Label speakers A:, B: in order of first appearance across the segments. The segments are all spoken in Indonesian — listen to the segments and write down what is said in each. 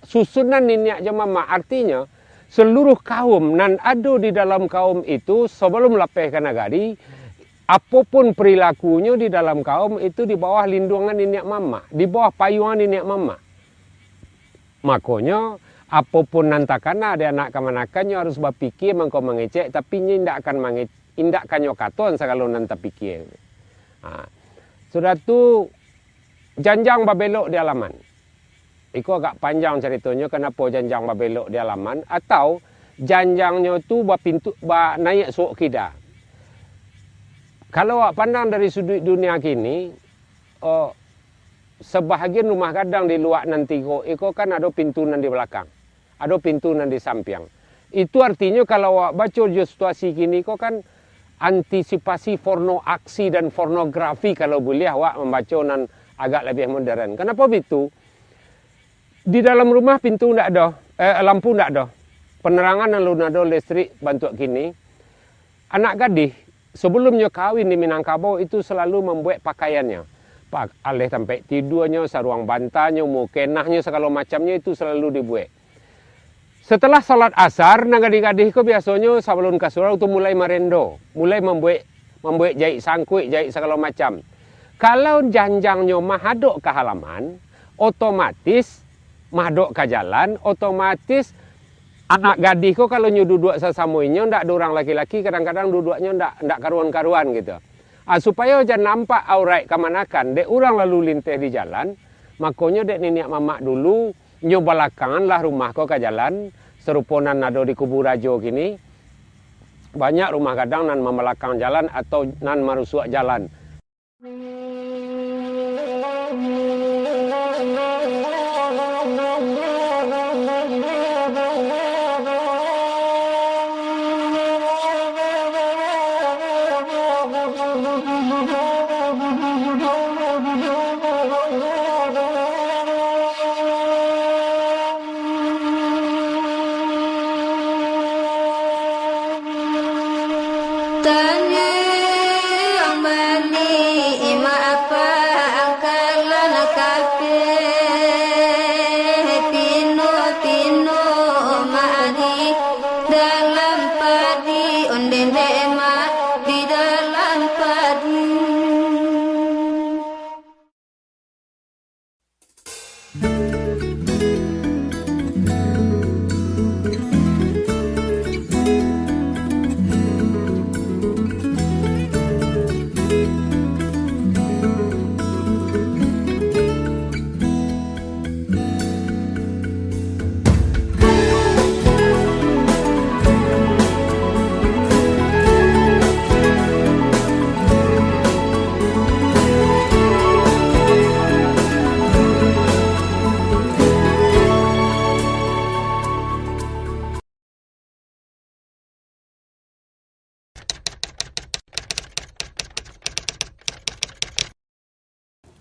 A: susunan niniak je mama artinya seluruh kaum nan ada di dalam kaum itu sebelum lapeh kanagari, apapun perilakunya di dalam kaum itu di bawah lindungan niniak mama, di bawah payungan niniak mama. Makanya apapun nantakana ada anak kemanakannya harus berpikir mengkau mengecek, tapi ini tidak akan indak kanyo katon segala nanta pikir. Sudah tu janjang babelok di halaman. Iko agak panjang ceritanya kenapa janjang babelok di halaman atau janjangnya tu pintu naik suuk kida. Kalau awak pandang dari sudut dunia kini, sebahagian rumah gadang di luar nanti iko kan ada pintu nan di belakang, ada pintu nan di samping. Itu artinya kalau awak baca situasi kini iko kan antisipasi porno aksi dan pornografi kalau boleh awak membaca nan agak lebih modern. Kenapa begitu? Di dalam rumah pintu tidak ada, lampu tidak ada, penerangan lalu ada listrik bantu kini. Anak gadis sebelumnya kawin di Minangkabau itu selalu membuat pakaiannya. Alih sampai tidurnya, saruang bantanya, mukenahnya, segala macamnya itu selalu dibuat. Setelah salat asar, gadis-gadis itu biasanya sebelum ke surau itu mulai merendo, mulai membuat jahit sangkut, jahit segala macam. Kalau janjangnya mahadok ke halaman, otomatis mahadok ke jalan, otomatis anak gadis itu kalau duduk sesamuinya, tidak ada orang laki-laki, kadang-kadang duduknya tidak karuan-karuan gitu. Supaya jangan nampak aurat kemanakan, dek orang lalu lintas di jalan, makanya dek niniak mamak dulu, nyobalakangan lah rumah kau ke jalan, seruponan ada di Kubur Rajo kini, banyak rumah kadang nan memelakang jalan atau nan marusuk jalan.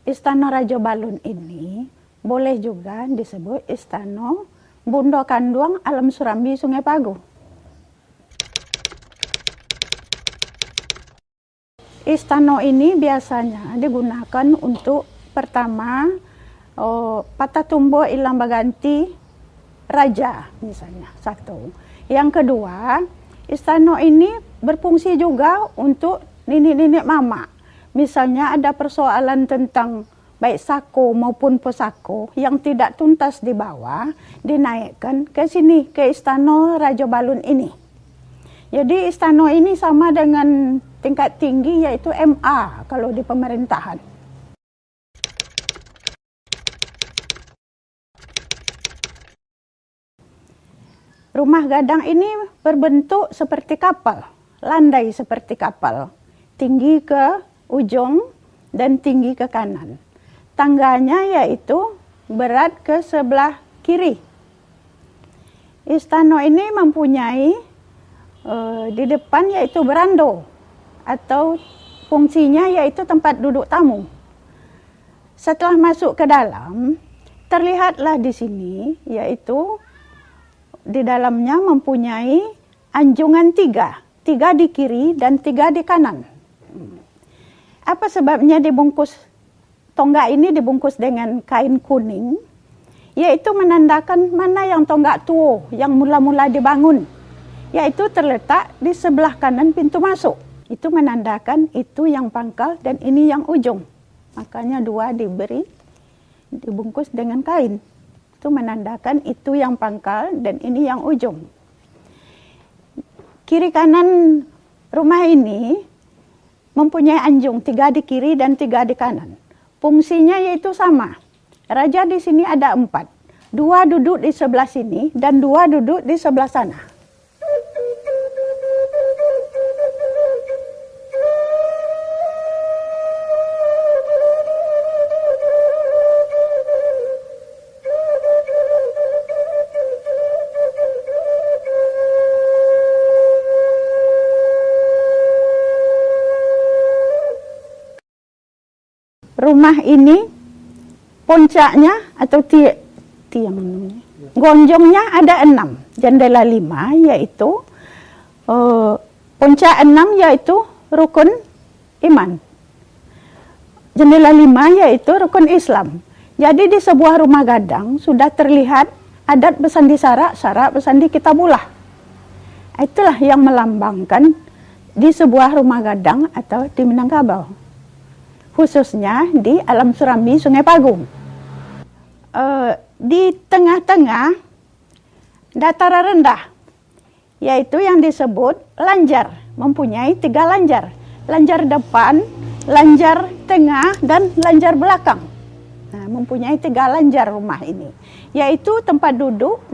B: Istana Raja Balun ini boleh juga disebut Istana Bunda Kanduang Alam Surambi Sungai Pagu. Istana ini biasanya digunakan untuk pertama patah tumbuk ilang baganti raja misalnya satu. Yang kedua, istana ini berfungsi juga untuk nenek-nenek mama. Misalnya ada persoalan tentang baik sako maupun pesako yang tidak tuntas di bawah, dinaikkan ke sini, ke Istana Raja Balun ini. Jadi istana ini sama dengan tingkat tinggi yaitu MA kalau di pemerintahan. Rumah gadang ini berbentuk seperti kapal, landai seperti kapal, tinggi ke ujung dan tinggi ke kanan. Tangganya yaitu berat ke sebelah kiri. Istana ini mempunyai di depan yaitu berando atau fungsinya yaitu tempat duduk tamu. Setelah masuk ke dalam, terlihatlah di sini yaitu di dalamnya mempunyai anjungan tiga di kiri dan 3 di kanan. Apa sebabnya dibungkus tonggak ini dibungkus dengan kain kuning yaitu menandakan mana yang tonggak tua yang mula-mula dibangun, yaitu terletak di sebelah kanan pintu masuk. Itu menandakan itu yang pangkal dan ini yang ujung. Makanya dua dibungkus dengan kain. Itu menandakan itu yang pangkal dan ini yang ujung. Kiri kanan rumah ini mempunyai anjung, 3 di kiri dan 3 di kanan. Fungsinya yaitu sama. Raja di sini ada 4. 2 duduk di sebelah sini dan 2 duduk di sebelah sana. Rumah ini puncaknya atau tiang gonjongnya ada 6, jendela 5 yaitu puncak 6 yaitu rukun iman. Jendela 5 yaitu rukun Islam. Jadi di sebuah rumah gadang sudah terlihat adat besandi sarak, sarak besandi kitabullah. Itulah yang melambangkan di sebuah rumah gadang atau di Minangkabau. Khususnya di Alam Surambi, Sungai Pagung. Di tengah-tengah dataran rendah, yaitu yang disebut lanjar, mempunyai 3 lanjar. Lanjar depan, lanjar tengah, dan lanjar belakang. Nah, mempunyai 3 lanjar rumah ini, yaitu tempat duduk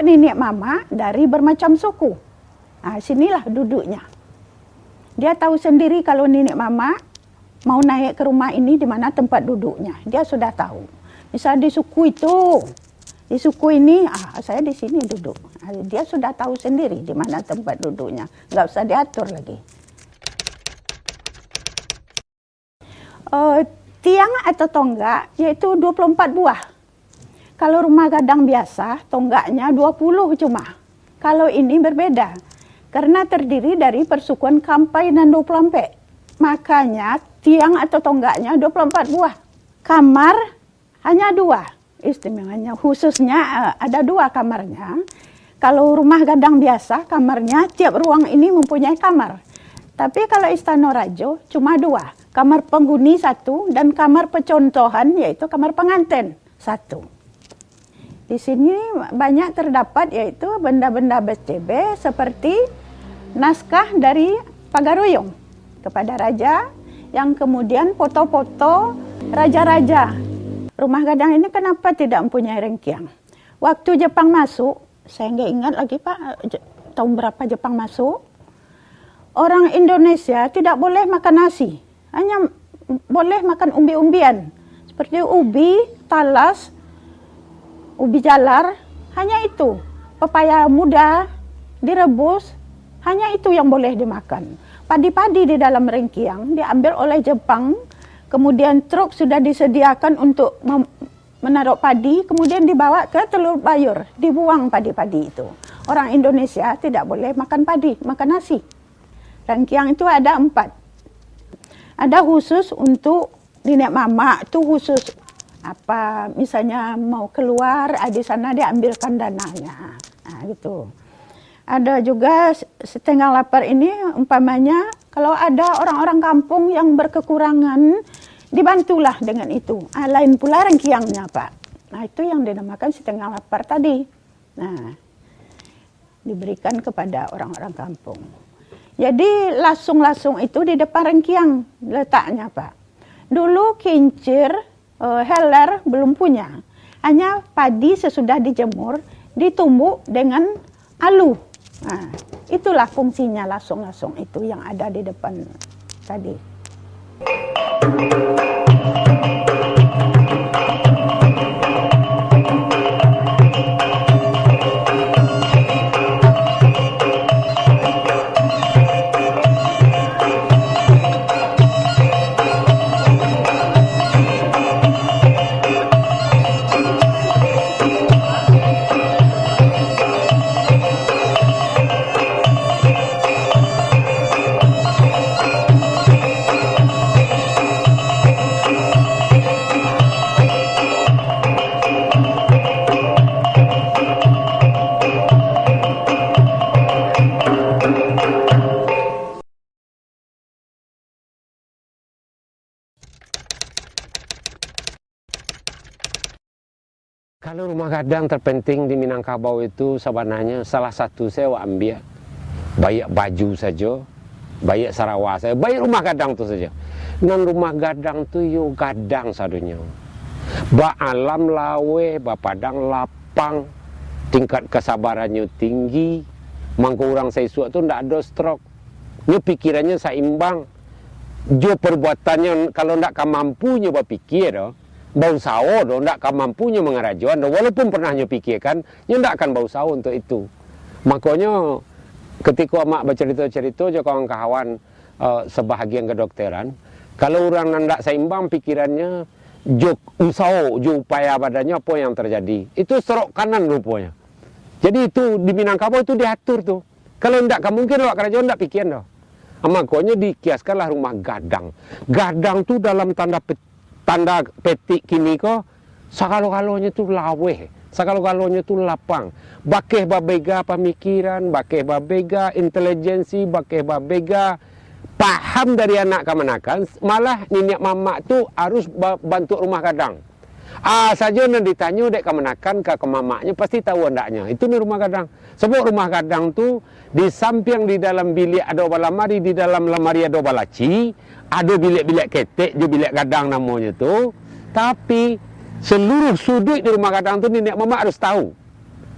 B: nenek mama dari bermacam suku. Nah, sinilah duduknya. Dia tahu sendiri kalau nenek mama mau naik ke rumah ini di mana tempat duduknya. Dia sudah tahu. Misal di suku itu, di suku ini, saya di sini duduk. Dia sudah tahu sendiri di mana tempat duduknya. Nggak usah diatur lagi. Tiang atau tonggak yaitu 24 buah. Kalau rumah gadang biasa, tonggaknya 20 cuma. Kalau ini berbeda. Karena terdiri dari persukuan Kampai dan 20 Ampek. Makanya tiang atau tonggaknya 24 buah. Kamar hanya 2. Istimewanya khususnya ada 2 kamarnya. Kalau rumah gadang biasa kamarnya tiap ruang ini mempunyai kamar. Tapi kalau Istana Rajo cuma 2. Kamar penghuni 1 dan kamar pecontohan yaitu kamar pengantin 1. Di sini banyak terdapat yaitu benda-benda BCB seperti naskah dari Pagaruyung kepada raja, yang kemudian foto-foto raja-raja. Rumah gadang ini kenapa tidak mempunyai rengkiang? Waktu Jepang masuk, saya nggak ingat lagi Pak, tahun berapa Jepang masuk, orang Indonesia tidak boleh makan nasi, hanya boleh makan umbi-umbian, seperti ubi, talas, ubi jalar, hanya itu. Pepaya muda direbus, hanya itu yang boleh dimakan. Padi-padi di dalam rengkiang diambil oleh Jepang, kemudian truk sudah disediakan untuk menaruh padi, kemudian dibawa ke Telur Bayur, dibuang padi-padi itu. Orang Indonesia tidak boleh makan padi, makan nasi. Rengkiang itu ada 4. Ada khusus untuk nenek mama, itu khusus apa misalnya mau keluar, di sana diambilkan dananya. Nah, gitu. Ada juga setengah lapar ini umpamanya kalau ada orang-orang kampung yang berkekurangan, dibantulah dengan itu. Lain pula rengkiangnya Pak. Nah itu yang dinamakan setengah lapar tadi. Nah diberikan kepada orang-orang kampung. Jadi lasung-lasung itu di depan rengkiang letaknya Pak. Dulu kincir, heler belum punya. Hanya padi sesudah dijemur, ditumbuk dengan alu. Nah, itulah fungsinya lasung-lasung itu yang ada di depan tadi.
A: Kalau rumah gadang terpenting di Minangkabau itu sebenarnya salah satu saya ambil banyak baju saja, banyak Sarawak saja, banyak rumah gadang tu saja. Nang rumah gadang tu yo gadang sadunya. Ba alam lawe, ba padang lapang, tingkat kesabarannya tinggi, mangko orang sesuatu tu ndak ada stroke. Nyo pikirannya seimbang. Jo perbuatannya kalau ndak mampunya berpikir dah. Bau sawo do ndak mampunya mengarajuan do, walaupun pernah nyo pikirkan nyo ndak akan bau sawo untuk itu. Makanya ketika mak bercerita-cerita je kawan-kawan sebahagian kedokteran, kalau orang ndak seimbang pikirannya, jo usaha, jo upaya badannya apa yang terjadi? Itu serok kanan rupanya. Jadi itu di Minangkabau itu diatur tuh. Kalau ndak mungkin lewat kerajaan ndak pikir dah. Makanya dikiaskanlah rumah gadang. Gadang tu dalam tanda petik kini ko, sakalo-kalonya tu laweh, sakalo-kalonya tu lapang. Bakeh babega pemikiran, bakeh babega intelijensi, bakeh babega paham dari anak kemanakan, malah nenek mamak tu harus bantu rumah gadang. Saja nak ditanya dek kemanakan ke mamaknya pasti tahu andaknya. Itu ni rumah gadang. Sebab rumah gadang tu di samping di dalam bilik ada balamari, di dalam lemari ada balaci, ada bilik-bilik ketek, je bilik gadang namanya tu. Tapi seluruh sudut di rumah gadang tu nenek mamak harus tahu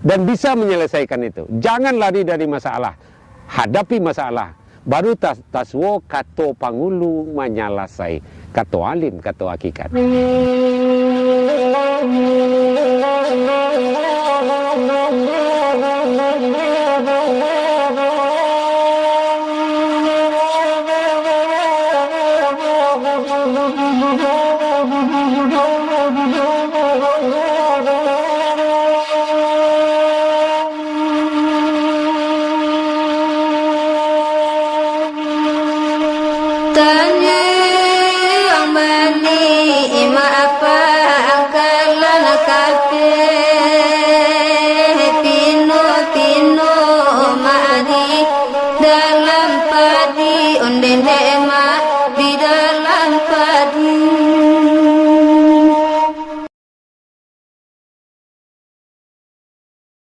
A: dan bisa menyelesaikan itu. Jangan lari dari masalah, hadapi masalah. Baru taswo kato pangulu menyalasai, kato alim, kato hakikat.
C: dalam padi onden